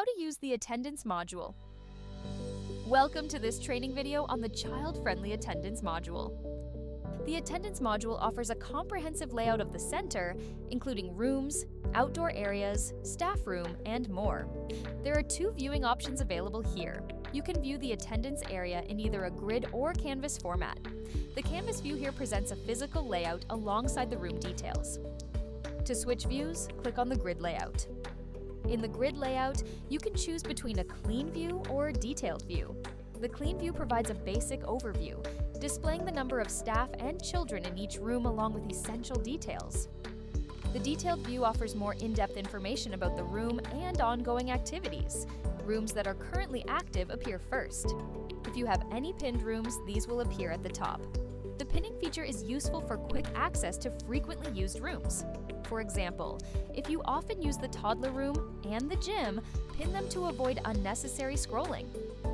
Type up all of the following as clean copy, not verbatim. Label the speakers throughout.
Speaker 1: How to use the attendance module. Welcome to this training video on the child-friendly attendance module. The attendance module offers a comprehensive layout of the center, including rooms, outdoor areas, staff room, and more. There are two viewing options available here. You can view the attendance area in either a grid or canvas format. The canvas view here presents a physical layout alongside the room details. To switch views, click on the grid layout. In the grid layout, you can choose between a clean view or a detailed view. The clean view provides a basic overview, displaying the number of staff and children in each room along with essential details. The detailed view offers more in-depth information about the room and ongoing activities. Rooms that are currently active appear first. If you have any pinned rooms, these will appear at the top. The pinning feature is useful for quick access to frequently used rooms. For example, if you often use the toddler room and the gym, pin them to avoid unnecessary scrolling.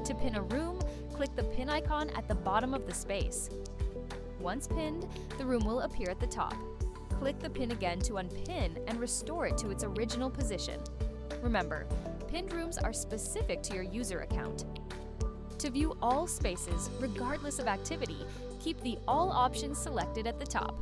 Speaker 1: To pin a room, click the pin icon at the bottom of the space. Once pinned, the room will appear at the top. Click the pin again to unpin and restore it to its original position. Remember, pinned rooms are specific to your user account. To view all spaces, regardless of activity, keep the All options selected at the top.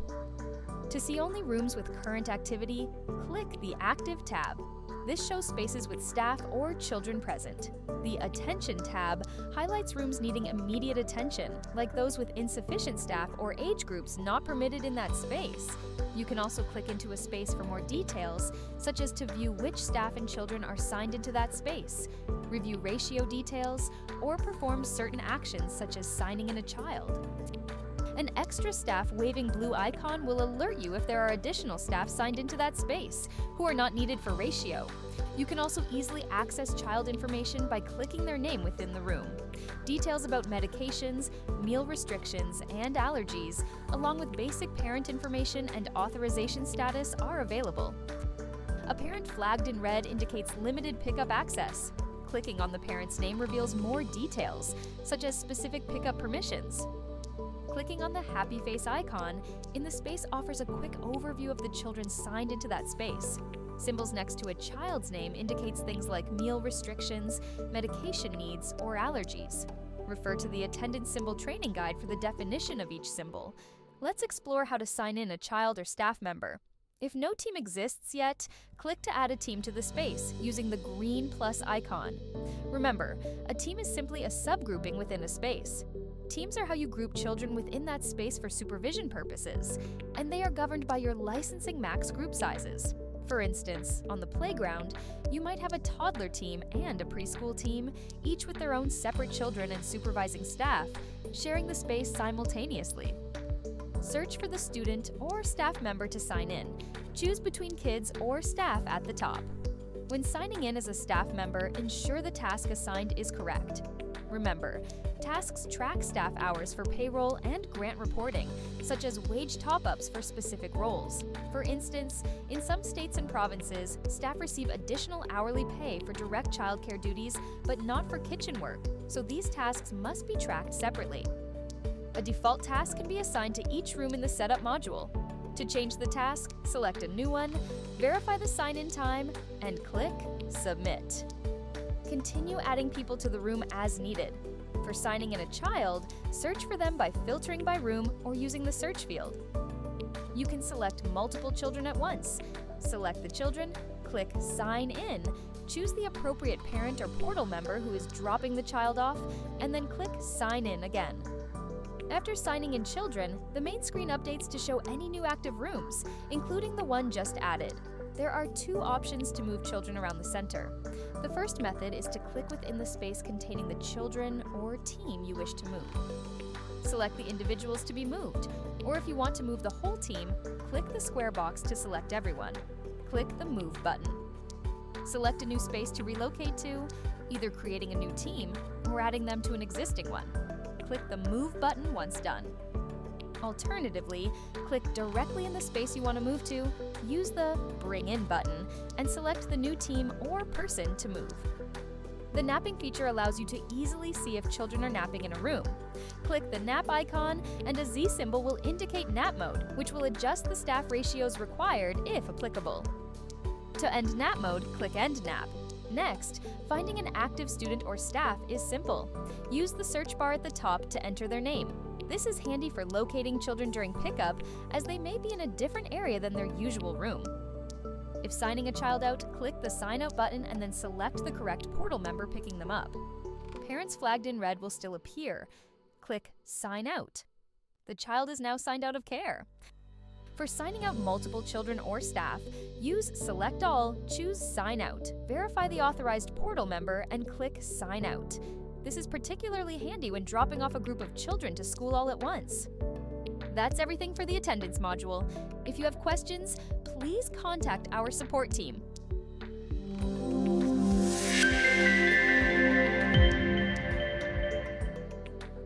Speaker 1: To see only rooms with current activity, click the Active tab. This shows spaces with staff or children present. The Attention tab highlights rooms needing immediate attention, like those with insufficient staff or age groups not permitted in that space. You can also click into a space for more details, such as to view which staff and children are signed into that space, review ratio details, or perform certain actions such as signing in a child. An extra staff waving blue icon will alert you if there are additional staff signed into that space, who are not needed for ratio. You can also easily access child information by clicking their name within the room. Details about medications, meal restrictions, and allergies, along with basic parent information and authorization status are available. A parent flagged in red indicates limited pickup access. Clicking on the parent's name reveals more details, such as specific pickup permissions. Clicking on the happy face icon in the space offers a quick overview of the children signed into that space. Symbols next to a child's name indicates things like meal restrictions, medication needs, or allergies. Refer to the attendance symbol training guide for the definition of each symbol. Let's explore how to sign in a child or staff member. If no team exists yet, click to add a team to the space using the green plus icon. Remember, a team is simply a subgrouping within a space. Teams are how you group children within that space for supervision purposes, and they are governed by your licensing max group sizes. For instance, on the playground, you might have a toddler team and a preschool team, each with their own separate children and supervising staff, sharing the space simultaneously. Search for the student or staff member to sign in. Choose between kids or staff at the top. When signing in as a staff member, ensure the task assigned is correct. Remember, tasks track staff hours for payroll and grant reporting, such as wage top-ups for specific roles. For instance, in some states and provinces, staff receive additional hourly pay for direct childcare duties, but not for kitchen work, so these tasks must be tracked separately. A default task can be assigned to each room in the Setup module. To change the task, select a new one, verify the sign-in time, and click Submit. Continue adding people to the room as needed. For signing in a child, search for them by filtering by room or using the search field. You can select multiple children at once. Select the children, click Sign In, choose the appropriate parent or portal member who is dropping the child off, and then click Sign In again. After signing in children, the main screen updates to show any new active rooms, including the one just added. There are two options to move children around the center. The first method is to click within the space containing the children or team you wish to move. Select the individuals to be moved, or if you want to move the whole team, click the square box to select everyone. Click the Move button. Select a new space to relocate to, either creating a new team or adding them to an existing one. Click the Move button once done. Alternatively, click directly in the space you want to move to, use the Bring In button, and select the new team or person to move. The napping feature allows you to easily see if children are napping in a room. Click the nap icon, and a Z symbol will indicate nap mode, which will adjust the staff ratios required if applicable. To end nap mode, click End Nap. Next, finding an active student or staff is simple. Use the search bar at the top to enter their name. This is handy for locating children during pickup, as they may be in a different area than their usual room. If signing a child out, click the Sign Out button and then select the correct portal member picking them up. Parents flagged in red will still appear. Click Sign Out. The child is now signed out of care. For signing out multiple children or staff, use Select All, choose Sign Out, verify the authorized portal member, and click Sign Out. This is particularly handy when dropping off a group of children to school all at once. That's everything for the attendance module. If you have questions, please contact our support team.